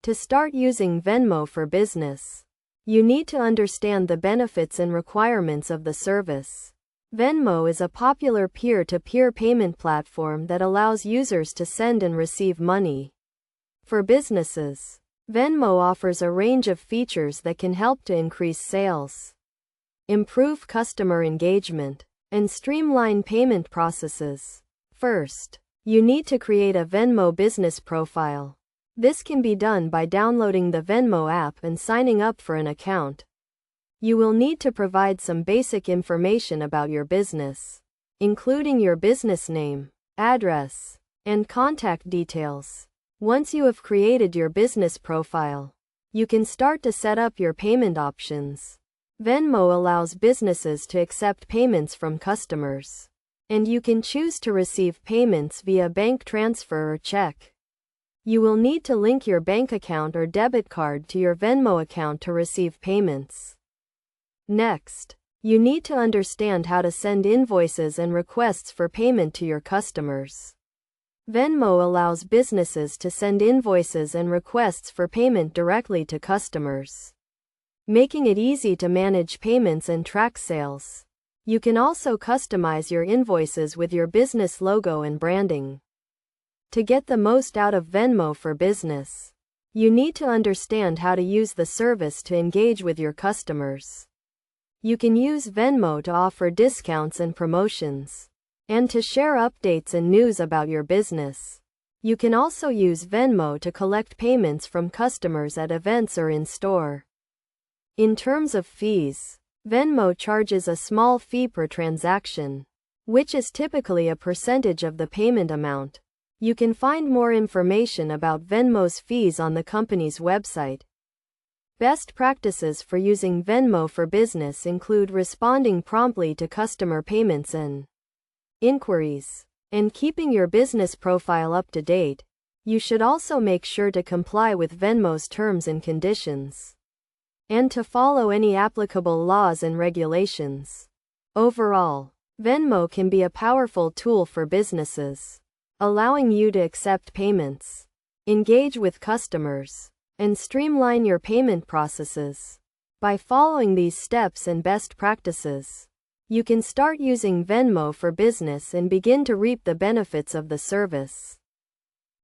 To start using Venmo for business, you need to understand the benefits and requirements of the service. Venmo is a popular peer-to-peer payment platform that allows users to send and receive money. For businesses, Venmo offers a range of features that can help to increase sales, improve customer engagement, and streamline payment processes. First, you need to create a Venmo business profile. This can be done by downloading the Venmo app and signing up for an account. You will need to provide some basic information about your business, including your business name, address, and contact details. Once you have created your business profile, you can start to set up your payment options. Venmo allows businesses to accept payments from customers, and you can choose to receive payments via bank transfer or check. You will need to link your bank account or debit card to your Venmo account to receive payments. Next, you need to understand how to send invoices and requests for payment to your customers. Venmo allows businesses to send invoices and requests for payment directly to customers, making it easy to manage payments and track sales. You can also customize your invoices with your business logo and branding. To get the most out of Venmo for business, you need to understand how to use the service to engage with your customers. You can use Venmo to offer discounts and promotions, and to share updates and news about your business. You can also use Venmo to collect payments from customers at events or in store. In terms of fees, Venmo charges a small fee per transaction, which is typically a percentage of the payment amount. You can find more information about Venmo's fees on the company's website. Best practices for using Venmo for business include responding promptly to customer payments and inquiries, and keeping your business profile up to date. You should also make sure to comply with Venmo's terms and conditions, and to follow any applicable laws and regulations. Overall, Venmo can be a powerful tool for businesses, allowing you to accept payments, engage with customers, and streamline your payment processes. By following these steps and best practices, you can start using Venmo for business and begin to reap the benefits of the service.